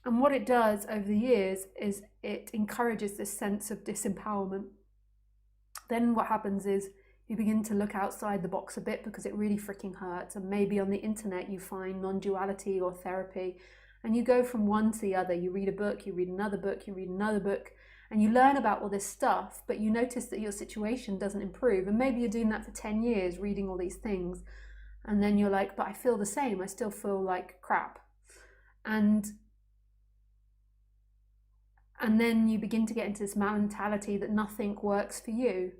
And what it does over the years is it encourages this sense of disempowerment. Then what happens is you begin to look outside the box a bit because it really freaking hurts. And maybe on the internet you find non-duality or therapy, and you go from one to the other. You read a book, you read another book, you read another book, and you learn about all this stuff, but you notice that your situation doesn't improve. And maybe you're doing that for 10 years, reading all these things. And then you're like, but I feel the same. I still feel like crap. And then you begin to get into this mentality that nothing works for you.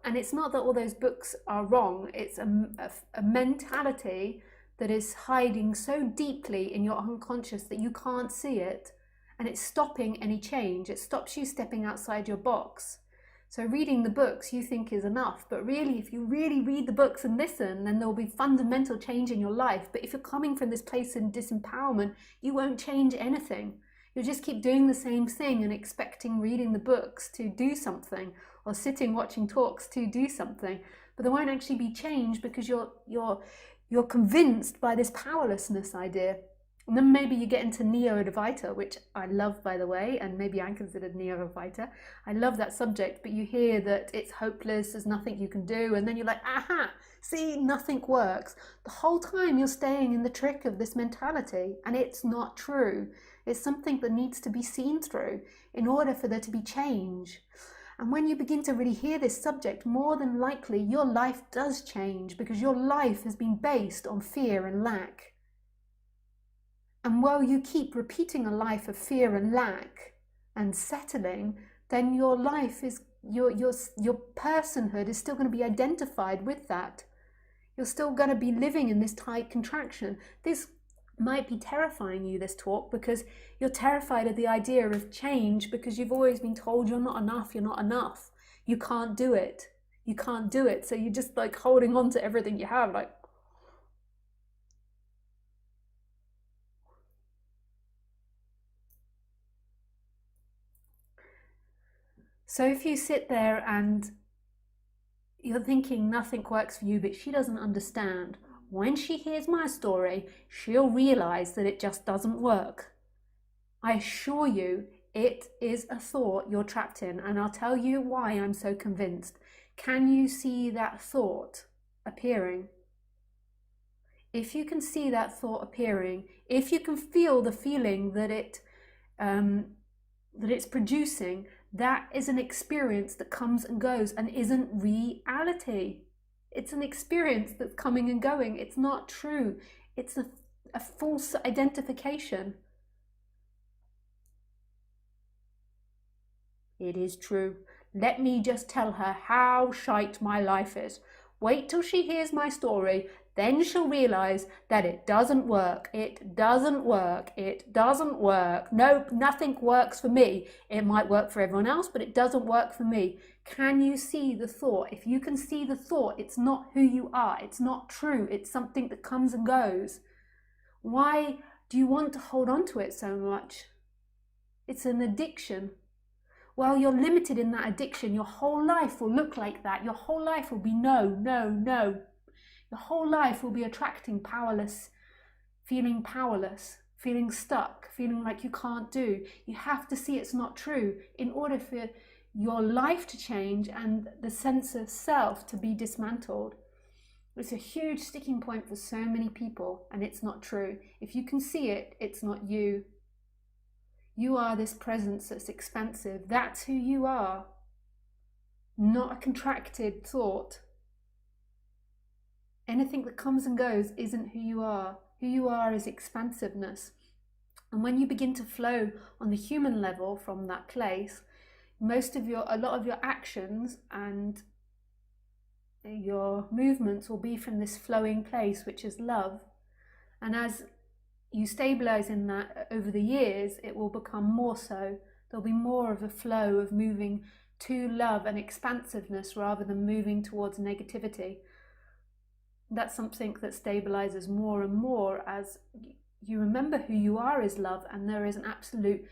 And it's not that all those books are wrong. It's a mentality that is hiding so deeply in your unconscious that you can't see it. And it's stopping any change. It stops you stepping outside your box. So reading the books you think is enough, but really if you really read the books and listen, then there will be fundamental change in your life. But if you're coming from this place in disempowerment, you won't change anything. You'll just keep doing the same thing and expecting reading the books to do something, or sitting watching talks to do something. But there won't actually be change because you're convinced by this powerlessness idea. And then maybe you get into Neo-Advaita, which I love, by the way, and maybe I'm considered Neo-Advaita. I love that subject, but you hear that it's hopeless, there's nothing you can do, and then you're like, aha, see, nothing works. The whole time you're staying in the trick of this mentality, and it's not true. It's something that needs to be seen through in order for there to be change. And when you begin to really hear this subject, more than likely your life does change, because your life has been based on fear and lack. And while you keep repeating a life of fear and lack and settling, then your life is, your personhood is still going to be identified with that. You're still going to be living in this tight contraction. This might be terrifying you, this talk, because you're terrified of the idea of change, because you've always been told you're not enough, you're not enough. You can't do it. You can't do it. So you're just like holding on to everything you have, like, so if you sit there and you're thinking nothing works for you, but she doesn't understand, when she hears my story, she'll realize that it just doesn't work. I assure you, it is a thought you're trapped in, and I'll tell you why I'm so convinced. Can you see that thought appearing? If you can see that thought appearing, if you can feel the feeling that it's producing, that is an experience that comes and goes and isn't reality. It's an experience that's coming and going. It's not true. It's a false identification. It is true. Let me just tell her how shite my life is. Wait till she hears my story, then she'll realise that it doesn't work. It doesn't work. It doesn't work. No, nothing works for me. It might work for everyone else, but it doesn't work for me. Can you see the thought? If you can see the thought, it's not who you are. It's not true. It's something that comes and goes. Why do you want to hold on to it so much? It's an addiction. Well, you're limited in that addiction. Your whole life will look like that. Your whole life will be no, no, no. Your whole life will be attracting powerless, feeling stuck, feeling like you can't do. You have to see it's not true in order for your life to change and the sense of self to be dismantled. It's a huge sticking point for so many people, and it's not true. If you can see it, it's not you. You are this presence that's expansive. That's who you are, not a contracted thought. Anything that comes and goes isn't who you are. Who you are is expansiveness. And when you begin to flow on the human level from that place, a lot of your actions and your movements will be from this flowing place, which is love. And as you stabilize in that over the years, it will become more so. There'll be more of a flow of moving to love and expansiveness rather than moving towards negativity. That's something that stabilizes more and more as you remember who you are is love, and there is an absolute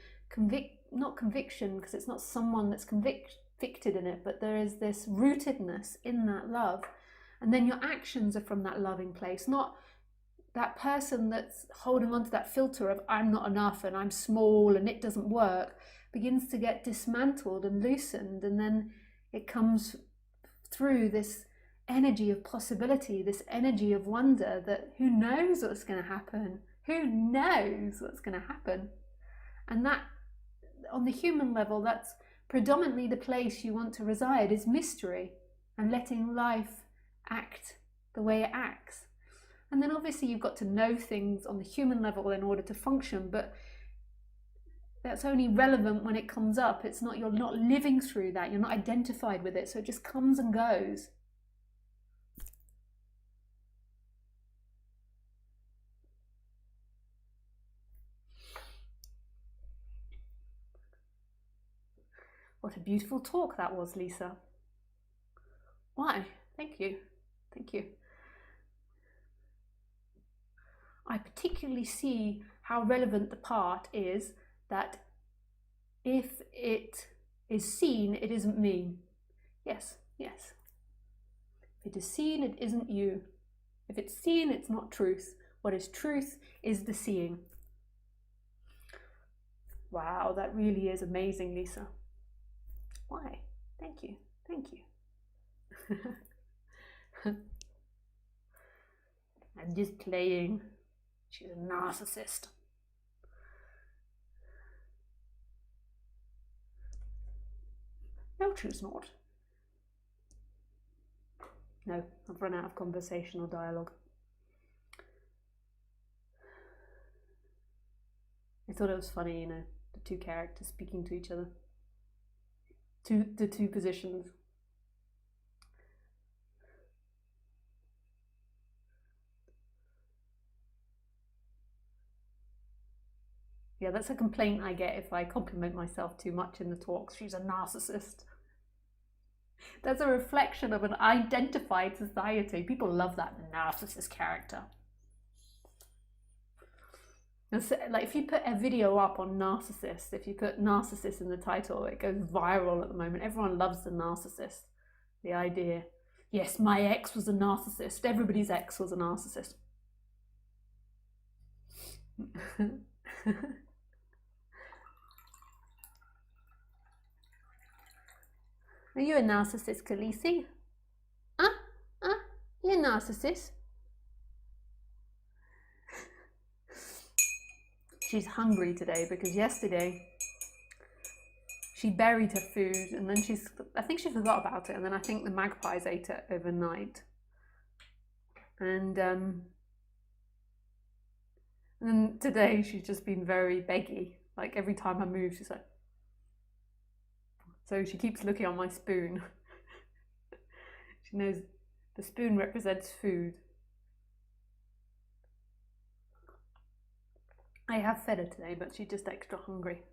not conviction, because it's not someone that's convicted in it, but there is this rootedness in that love. And then your actions are from that loving place, not that person that's holding on to that filter of I'm not enough and I'm small and it doesn't work begins to get dismantled and loosened, and then it comes through this energy of possibility, this energy of wonder, that who knows what's going to happen? Who knows what's going to happen? And that, on the human level, that's predominantly the place you want to reside, is mystery and letting life act the way it acts. And then obviously you've got to know things on the human level in order to function, but that's only relevant when it comes up. It's not, you're not living through that, you're not identified with it, so it just comes and goes. What a beautiful talk that was, Lisa. Why? Thank you. Thank you. I particularly see how relevant the part is that if it is seen, it isn't me. Yes, yes. If it is seen, it isn't you. If it's seen, it's not truth. What is truth is the seeing. Wow, that really is amazing, Lisa. Why? Thank you. Thank you. I'm just playing. She's a narcissist. No, she's not. No, I've run out of conversational dialogue. I thought it was funny, you know, the two characters speaking to each other. The two positions. Yeah, that's a complaint I get if I compliment myself too much in the talks. She's a narcissist. That's a reflection of an identified society. People love that narcissist character. Like if you put a video up on narcissist, if you put narcissist in the title, it goes viral at the moment. Everyone loves the narcissist. The idea, yes, my ex was a narcissist. Everybody's ex was a narcissist. Are you a narcissist, Khaleesi? You're a narcissist. She's hungry today because yesterday she buried her food and then I think she forgot about it, and then I think the magpies ate it overnight. And then today she's just been very beggy. Like every time I move, she's like, so she keeps looking on my spoon. She knows the spoon represents food. I have fed her today, but she's just extra hungry.